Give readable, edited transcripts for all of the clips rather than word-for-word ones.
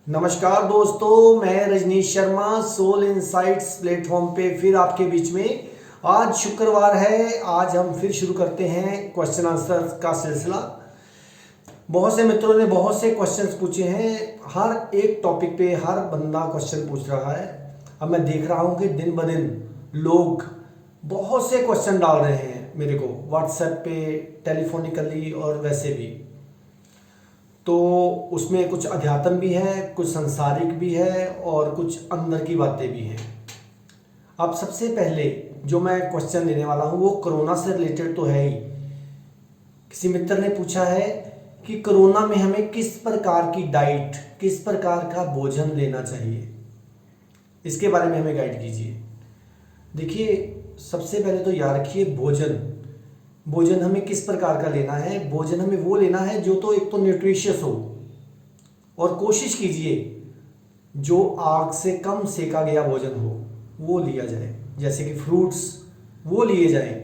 नमस्कार दोस्तों, मैं Rajneesh Sharma soul insights platform पे फिर आपके बीच में। आज शुक्रवार है। आज हम फिर शुरू करते हैं क्वेश्चन आंसर का सिलसिला। बहुत से मित्रों ने बहुत से क्वेश्चंस पूछे हैं। हर एक टॉपिक पे हर बंदा क्वेश्चन पूछ रहा है। अब मैं देख रहा हूँ कि दिन ब दिन लोग बहुत से क्वेश्चन डाल रहे हैं मेरे को व्हाट्सएप पे, टेलीफोनिकली और वैसे भी। तो उसमें कुछ अध्यात्म भी है, कुछ संसारिक भी है और कुछ अंदर की बातें भी हैं। अब सबसे पहले जो मैं क्वेश्चन लेने वाला हूँ वो कोरोना से रिलेटेड तो है ही। किसी मित्र ने पूछा है कि कोरोना में हमें किस प्रकार की डाइट, किस प्रकार का भोजन लेना चाहिए, इसके बारे में हमें गाइड कीजिए। देखिए, सबसे पहले तो याद रखिए, भोजन हमें किस प्रकार का लेना है। भोजन हमें वो लेना है जो तो एक तो न्यूट्रिशियस हो, और कोशिश कीजिए जो आग से कम सेका गया भोजन हो वो लिया जाए। जैसे कि फ्रूट्स वो लिए जाएं,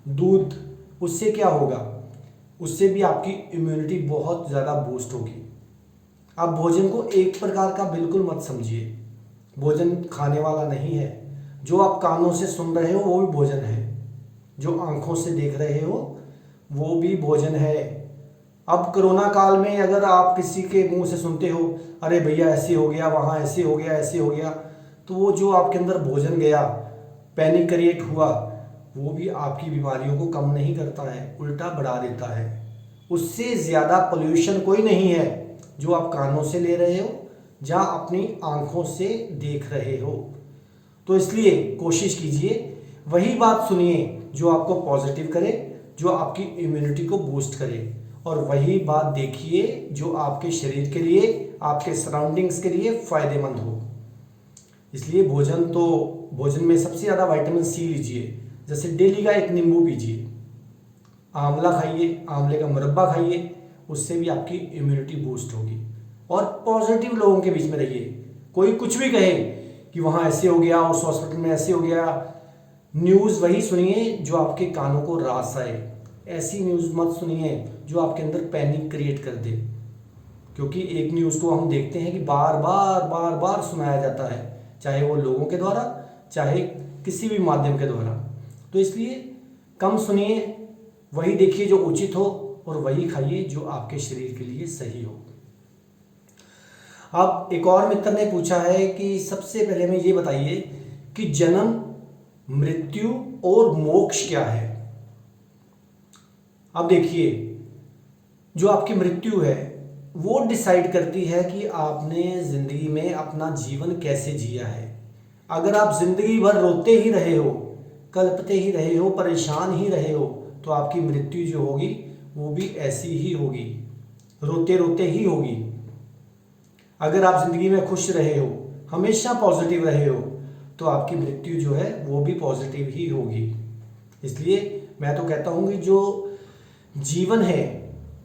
दूध। उससे क्या होगा, उससे भी आपकी इम्यूनिटी बहुत ज़्यादा बूस्ट होगी। आप भोजन को एक प्रकार का बिल्कुल मत समझिए। भोजन खाने वाला नहीं है। जो आप कानों से सुन रहे हो वो भी भोजन है, जो आंखों से देख रहे हो वो भी भोजन है। अब कोरोना काल में अगर आप किसी के मुंह से सुनते हो, अरे भैया ऐसे हो गया, वहाँ ऐसे हो गया, ऐसे हो गया, तो वो जो आपके अंदर भोजन गया, पैनिक क्रिएट हुआ, वो भी आपकी बीमारियों को कम नहीं करता है, उल्टा बढ़ा देता है। उससे ज़्यादा पोल्यूशन कोई नहीं है जो आप कानों से ले रहे हो या अपनी आंखों से देख रहे हो। तो इसलिए कोशिश कीजिए वही बात सुनिए जो आपको पॉजिटिव करे, जो आपकी इम्यूनिटी को बूस्ट करे, और वही बात देखिए जो आपके शरीर के लिए, आपके सराउंडिंग्स के लिए फायदेमंद हो। इसलिए भोजन में सबसे ज़्यादा विटामिन सी लीजिए। जैसे डेली का एक नींबू पीजिए, आंवला खाइए, आंवले का मुरब्बा खाइए, उससे भी आपकी इम्यूनिटी बूस्ट होगी। और पॉजिटिव लोगों के बीच में रहिए। कोई कुछ भी कहे कि वहाँ ऐसे हो गया, उस हॉस्पिटल में ऐसे हो गया, न्यूज़ वही सुनिए जो आपके कानों को रास आए। ऐसी न्यूज़ मत सुनिए जो आपके अंदर पैनिक क्रिएट कर दे। क्योंकि एक न्यूज़ को हम देखते हैं कि बार बार सुनाया जाता है, चाहे वो लोगों के द्वारा, चाहे किसी भी माध्यम के द्वारा। तो इसलिए कम सुनिए, वही देखिए जो उचित हो, और वही खाइए जो आपके शरीर के लिए सही हो। अब एक और मित्र ने पूछा है कि सबसे पहले हमें ये बताइए कि जन्म, मृत्यु और मोक्ष क्या है। अब देखिए, जो आपकी मृत्यु है वो डिसाइड करती है कि आपने जिंदगी में अपना जीवन कैसे जिया है। अगर आप जिंदगी भर रोते ही रहे हो, कल्पते ही रहे हो, परेशान ही रहे हो, तो आपकी मृत्यु जो होगी वो भी ऐसी ही होगी, रोते रोते ही होगी। अगर आप जिंदगी में खुश रहे हो, हमेशा पॉजिटिव रहे हो, तो आपकी मृत्यु जो है वो भी पॉजिटिव ही होगी। इसलिए मैं तो कहता हूँ कि जो जीवन है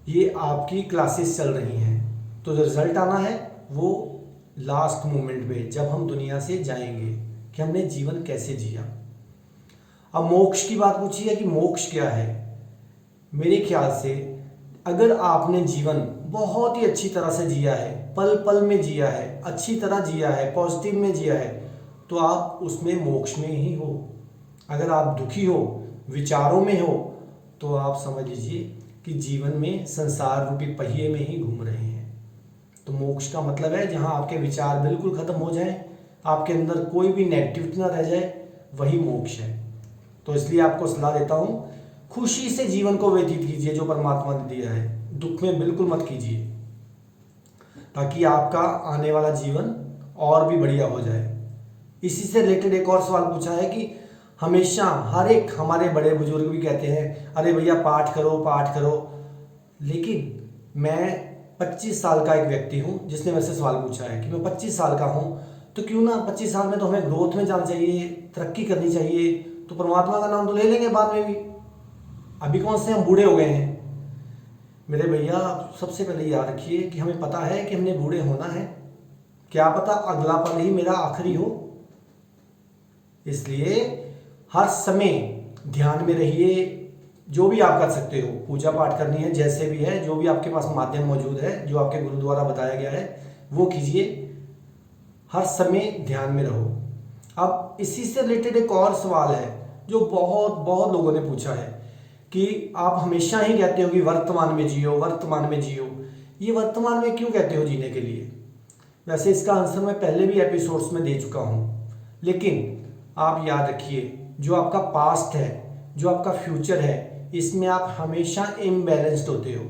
ये आपकी क्लासेस चल रही हैं, तो जो रिजल्ट आना है वो लास्ट मोमेंट पे जब हम दुनिया से जाएंगे कि हमने जीवन कैसे जिया। अब मोक्ष की बात पूछी है कि मोक्ष क्या है। मेरे ख्याल से अगर आपने जीवन बहुत ही अच्छी तरह से जिया है, पल पल में जिया है, अच्छी तरह जिया है, पॉजिटिव में जिया है, तो आप उसमें मोक्ष में ही हो। अगर आप दुखी हो, विचारों में हो, तो आप समझ लीजिए कि जीवन में संसार रूपी पहिए में ही घूम रहे हैं। तो मोक्ष का मतलब है जहां आपके विचार बिल्कुल खत्म हो जाएं, आपके अंदर कोई भी नेगेटिविटी ना रह जाए, वही मोक्ष है। तो इसलिए आपको सलाह देता हूं, खुशी से जीवन को व्यतीत कीजिए जो परमात्मा ने दिया है। दुख में बिल्कुल मत कीजिए, ताकि आपका आने वाला जीवन और भी बढ़िया हो जाए। इसी से रिलेटेड एक और सवाल पूछा है कि हमेशा हर एक हमारे बड़े बुजुर्ग भी कहते हैं, अरे भैया पाठ करो, पाठ करो। लेकिन मैं 25 साल का एक व्यक्ति हूं जिसने मेरे से सवाल पूछा है कि मैं 25 साल का हूं, तो क्यों ना 25 साल में तो हमें ग्रोथ में जाना चाहिए, तरक्की करनी चाहिए, तो परमात्मा का नाम तो ले लेंगे बाद में भी, अभी कौन से हम बूढ़े हो गए हैं। मेरे भैया, सबसे पहले याद रखिए कि हमें पता है कि हमने बूढ़े होना है, क्या पता अगला पल ही मेरा आखिरी हो। इसलिए हर समय ध्यान में रहिए। जो भी आप कर सकते हो, पूजा पाठ करनी है, जैसे भी है, जो भी आपके पास माध्यम मौजूद है, जो आपके गुरु द्वारा बताया गया है, वो कीजिए, हर समय ध्यान में रहो। अब इसी से रिलेटेड एक और सवाल है जो बहुत बहुत लोगों ने पूछा है कि आप हमेशा ही कहते हो कि वर्तमान में जियो, वर्तमान में जियो। ये वर्तमान में क्यों कहते हो जीने के लिए? वैसे इसका आंसर मैं पहले भी एपिसोड्स में दे चुका हूँ, लेकिन आप याद रखिए, जो आपका पास्ट है, जो आपका फ्यूचर है, इसमें आप हमेशा इम्बैलेंस्ड होते हो।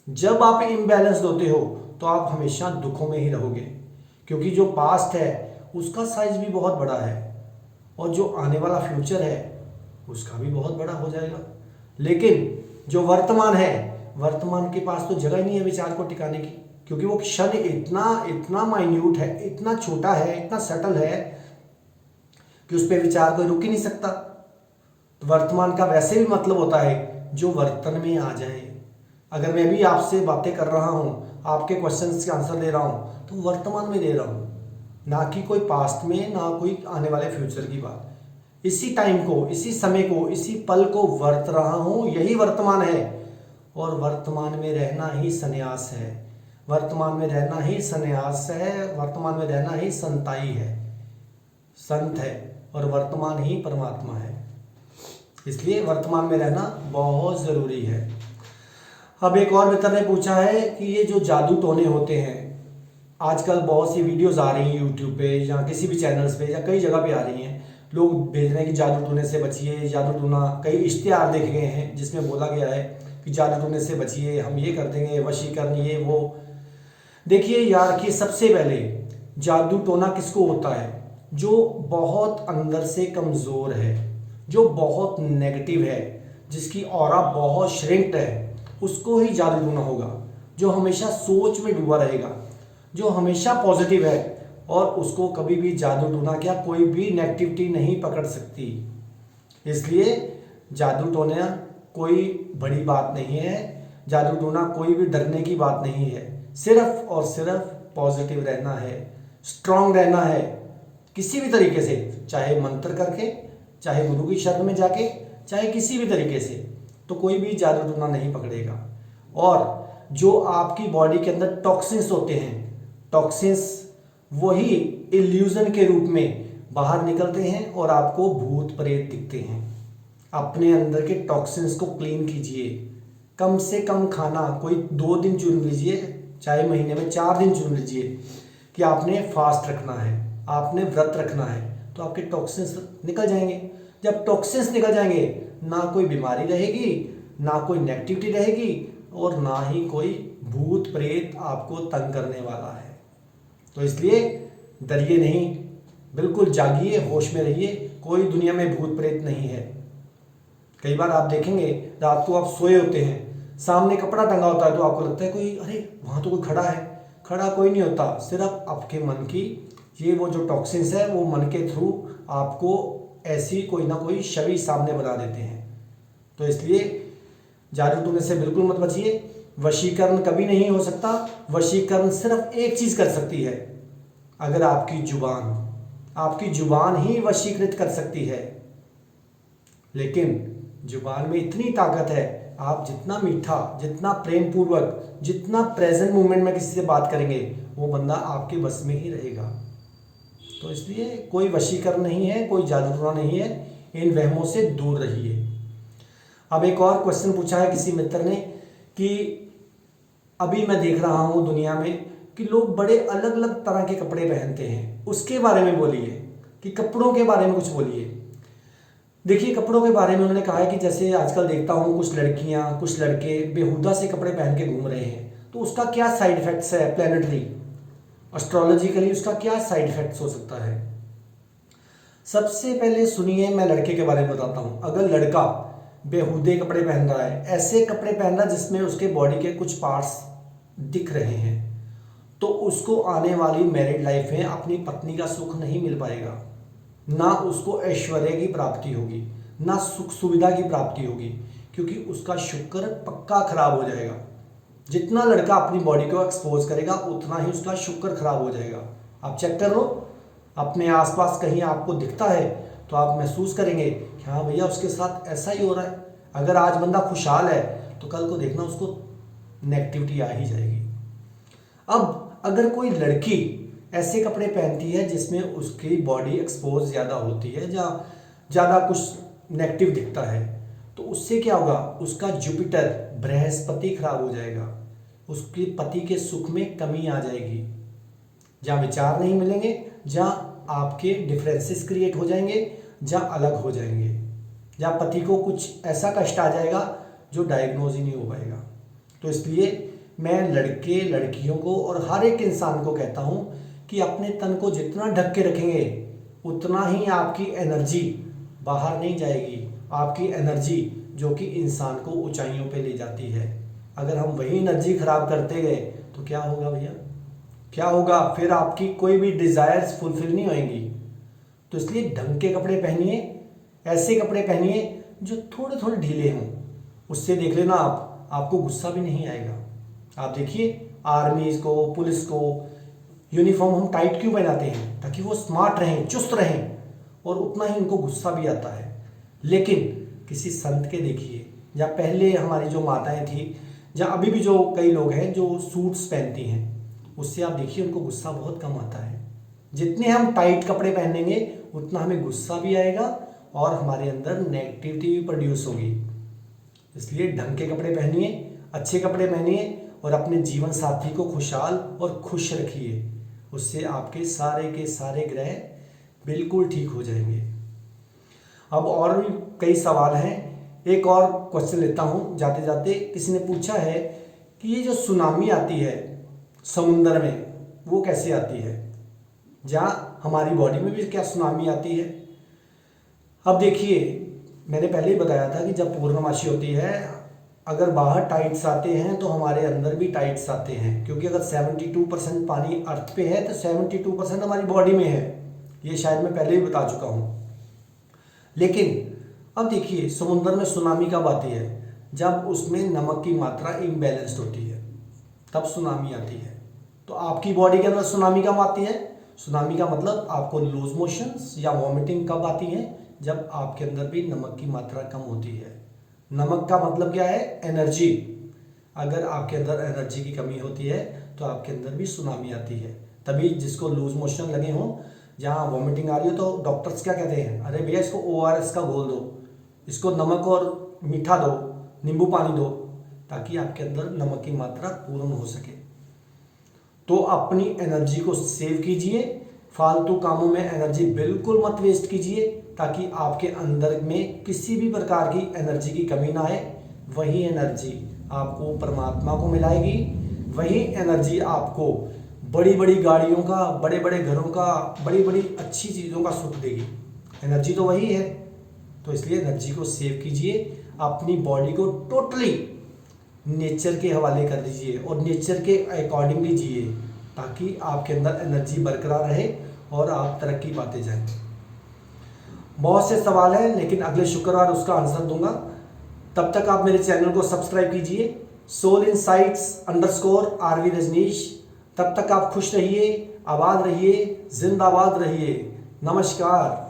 जब आप इम्बैलेंस्ड होते हो तो आप हमेशा दुखों में ही रहोगे, क्योंकि जो पास्ट है उसका साइज भी बहुत बड़ा है और जो आने वाला फ्यूचर है उसका भी बहुत बड़ा हो जाएगा। लेकिन जो वर्तमान है, वर्तमान के पास तो जगह ही नहीं है विचार को टिकाने की, क्योंकि वो क्षण इतना इतना माइन्यूट है, इतना छोटा है, इतना सटल है कि उस पर विचार कोई रुक ही नहीं सकता। तो वर्तमान का वैसे भी मतलब होता है जो वर्तन में आ जाए। अगर मैं भी आपसे बातें कर रहा हूँ, आपके क्वेश्चंस के आंसर दे रहा हूँ, तो वर्तमान में दे रहा हूँ, ना कि कोई पास्ट में, ना कोई आने वाले फ्यूचर की बात। इसी टाइम को, इसी समय को, इसी पल को वर्त रहा हूँ, यही वर्तमान है। और वर्तमान में रहना ही संन्यास है, वर्तमान में रहना ही संन्यास है, वर्तमान में रहना ही संताई है, संत है, और वर्तमान ही परमात्मा है। इसलिए वर्तमान में रहना बहुत ज़रूरी है। अब एक और मित्र ने पूछा है कि ये जो जादू टोने होते हैं, आजकल बहुत सी वीडियोस आ रही हैं यूट्यूब पे या किसी भी चैनल्स पे या कई जगह पे आ रही हैं, लोग भेज रहे हैं कि जादू टोने से बचिए, जादू टोना। कई इश्तिहार देखे गए हैं जिसमें बोला गया है कि जादू टोने से बचिए, हम ये कर देंगे, वशीकरण, ये वो। देखिए यार, कि सबसे पहले जादू टोना किसको होता है? जो बहुत अंदर से कमज़ोर है, जो बहुत नेगेटिव है, जिसकी ऑरा बहुत श्रिंक्ड है, उसको ही जादू टोना होगा। जो हमेशा सोच में डूबा रहेगा, जो हमेशा पॉजिटिव है, और उसको कभी भी जादू टोना क्या कोई भी नेगेटिविटी नहीं पकड़ सकती। इसलिए जादू टोना कोई बड़ी बात नहीं है, जादू टोना कोई भी डरने की बात नहीं है। सिर्फ और सिर्फ पॉजिटिव रहना है, स्ट्रांग रहना है, किसी भी तरीके से, चाहे मंत्र करके, चाहे गुरु की शरण में जाके, चाहे किसी भी तरीके से, तो कोई भी जादू टोना नहीं पकड़ेगा। और जो आपकी बॉडी के अंदर टॉक्सिन्स होते हैं, टॉक्सिन्स वही इल्यूजन के रूप में बाहर निकलते हैं और आपको भूत प्रेत दिखते हैं। अपने अंदर के टॉक्सिन्स को क्लीन कीजिए। कम से कम खाना कोई 2 दिन चुन लीजिए, चाहे महीने में 4 दिन चुन लीजिए कि आपने फास्ट रखना है, आपने व्रत रखना है, तो आपके टॉक्सिन्स निकल जाएंगे। जब टॉक्सिन्स निकल जाएंगे, ना कोई बीमारी रहेगी, ना कोई नेगेटिविटी रहेगी, और ना ही कोई भूत प्रेत आपको तंग करने वाला है। तो इसलिए डरिए नहीं, बिल्कुल जागिए, होश में रहिए। कोई दुनिया में भूत प्रेत नहीं है। कई बार आप देखेंगे, रात को आप सोए होते हैं, सामने कपड़ा टंगा होता है, तो आपको लगता है कोई, अरे वहाँ तो कोई खड़ा है। खड़ा कोई नहीं होता, सिर्फ आपके मन की ये वो जो टॉक्सिन्स है, वो मन के थ्रू आपको ऐसी कोई ना कोई छवि सामने बना देते हैं। तो इसलिए जादू टोने से बिल्कुल मत बचिए। वशीकरण कभी नहीं हो सकता। वशीकरण सिर्फ एक चीज कर सकती है, अगर आपकी जुबान ही वशीकृत कर सकती है। लेकिन जुबान में इतनी ताकत है, आप जितना मीठा, जितना प्रेम पूर्वक, जितना प्रेजेंट मोमेंट में किसी से बात करेंगे, वो बंदा आपके बस में ही रहेगा। तो इसलिए कोई वशीकरण नहीं है, कोई जादू टोना नहीं है। इन वहमों से दूर रहिए। अब एक और क्वेश्चन पूछा है किसी मित्र ने कि अभी मैं देख रहा हूँ दुनिया में कि लोग बड़े अलग अलग तरह के कपड़े पहनते हैं, उसके बारे में बोलिए, कि कपड़ों के बारे में कुछ बोलिए। देखिए, कपड़ों के बारे में उन्होंने कहा है कि जैसे आजकल देखता हूँ कुछ लड़कियाँ, कुछ लड़के बेहुदा से कपड़े पहन के घूम रहे हैं, तो उसका क्या साइड इफेक्ट्स है, प्लैनेटरी एस्ट्रोलॉजिकली उसका क्या साइड इफेक्ट्स हो सकता है। सबसे पहले सुनिए, मैं लड़के के बारे में बताता हूँ। अगर लड़का बेहुदे कपड़े पहन रहा है, ऐसे कपड़े पहन रहा है जिसमें उसके बॉडी के कुछ पार्ट्स दिख रहे हैं, तो उसको आने वाली मैरिड लाइफ में अपनी पत्नी का सुख नहीं मिल पाएगा। ना उसको ऐश्वर्य की प्राप्ति होगी, ना सुख सुविधा की प्राप्ति होगी, क्योंकि उसका शुक्र पक्का खराब हो जाएगा। जितना लड़का अपनी बॉडी को एक्सपोज करेगा, उतना ही उसका शुक्र खराब हो जाएगा। आप चेक कर लो, अपने आसपास कहीं आपको दिखता है तो आप महसूस करेंगे कि हाँ भैया, उसके साथ ऐसा ही हो रहा है। अगर आज बंदा खुशहाल है तो कल को देखना उसको नेगेटिविटी आ ही जाएगी। अब अगर कोई लड़की ऐसे कपड़े पहनती है जिसमें उसकी बॉडी एक्सपोज ज़्यादा होती है या ज़्यादा कुछ नेगेटिव दिखता है, तो उससे क्या होगा, उसका जुपिटर बृहस्पति खराब हो जाएगा, उसके पति के सुख में कमी आ जाएगी, जहाँ विचार नहीं मिलेंगे, जहाँ आपके डिफरेंसेस क्रिएट हो जाएंगे, जहाँ अलग हो जाएंगे, जहाँ पति को कुछ ऐसा कष्ट आ जाएगा जो डायग्नोज ही नहीं हो पाएगा। तो इसलिए मैं लड़के लड़कियों को और हर एक इंसान को कहता हूँ कि अपने तन को जितना ढक के रखेंगे उतना ही आपकी एनर्जी बाहर नहीं जाएगी, आपकी एनर्जी जो कि इंसान को ऊंचाइयों पे ले जाती है। अगर हम वही एनर्जी खराब करते गए तो क्या होगा भैया, क्या होगा, फिर आपकी कोई भी डिज़ायर्स फुलफिल नहीं होंगी। तो इसलिए ढंग के कपड़े पहनिए, ऐसे कपड़े पहनिए जो थोड़े थोड़े ढीले हों, उससे देख लेना आपको गुस्सा भी नहीं आएगा। आप देखिए आर्मीज को, पुलिस को यूनिफॉर्म हम टाइट क्यों पहनाते हैं, ताकि वो स्मार्ट रहें, चुस्त रहें, और उतना ही उनको गुस्सा भी आता है। लेकिन किसी संत के देखिए, या पहले हमारी जो माताएं थी, या अभी भी जो कई लोग हैं जो सूट्स पहनती हैं, उससे आप देखिए उनको गुस्सा बहुत कम आता है। जितने हम टाइट कपड़े पहनेंगे उतना हमें गुस्सा भी आएगा और हमारे अंदर नेगेटिविटी भी प्रोड्यूस होगी। इसलिए ढंग के कपड़े पहनिए, अच्छे कपड़े पहनिए और अपने जीवन साथी को खुशहाल और खुश रखिए। उससे आपके सारे के सारे ग्रह बिल्कुल ठीक हो जाएंगे। अब और भी कई सवाल हैं, एक और क्वेश्चन लेता हूँ जाते जाते। किसी ने पूछा है कि ये जो सुनामी आती है समुद्र में, वो कैसे आती है, जहाँ हमारी बॉडी में भी क्या सुनामी आती है। अब देखिए, मैंने पहले ही बताया था कि जब पूर्णमासी होती है, अगर बाहर टाइट्स आते हैं तो हमारे अंदर भी टाइट्स आते हैं, क्योंकि अगर 72% पानी अर्थ पे है तो 72% हमारी बॉडी में है। ये शायद मैं पहले भी बता चुका हूँ। लेकिन अब देखिए, समुद्र में सुनामी कब आती है, जब उसमें नमक की मात्रा इम्बैलेंस्ड होती है, तब सुनामी आती है। तो आपकी बॉडी के अंदर सुनामी कब आती है, सुनामी का मतलब आपको लूज मोशंस या वॉमिटिंग कब आती है, जब आपके अंदर भी नमक की मात्रा कम होती है। नमक का मतलब क्या है, एनर्जी। अगर आपके अंदर एनर्जी की कमी होती है तो आपके अंदर भी सुनामी आती है। तभी जिसको लूज मोशन लगे हों, जहाँ वॉमिटिंग आ रही हो, तो डॉक्टर्स क्या कहते हैं, अरे भैया इसको ORS का घोल दो, इसको नमक और मीठा दो, नींबू पानी दो, ताकि आपके अंदर नमक की मात्रा पूर्ण हो सके। तो अपनी एनर्जी को सेव कीजिए, फालतू कामों में एनर्जी बिल्कुल मत वेस्ट कीजिए, ताकि आपके अंदर में किसी भी प्रकार की एनर्जी की कमी ना आए। वही एनर्जी आपको परमात्मा को मिलाएगी, वही एनर्जी आपको बड़ी बड़ी गाड़ियों का, बड़े बड़े घरों का, बड़ी बड़ी अच्छी चीज़ों का सुख देगी। एनर्जी तो वही है। तो इसलिए एनर्जी को सेव कीजिए, अपनी बॉडी को टोटली नेचर के हवाले कर दीजिए और नेचर के अकॉर्डिंगली जिए, ताकि आपके अंदर एनर्जी बरकरार रहे और आप तरक्की पाते जाएं। बहुत से सवाल हैं, लेकिन अगले शुक्रवार उसका आंसर दूंगा। तब तक आप मेरे चैनल को सब्सक्राइब कीजिए, soulinsights_RV रजनीश। तब तक आप खुश रहिए, आबाद रहिए, जिंदाबाद रहिए। नमस्कार।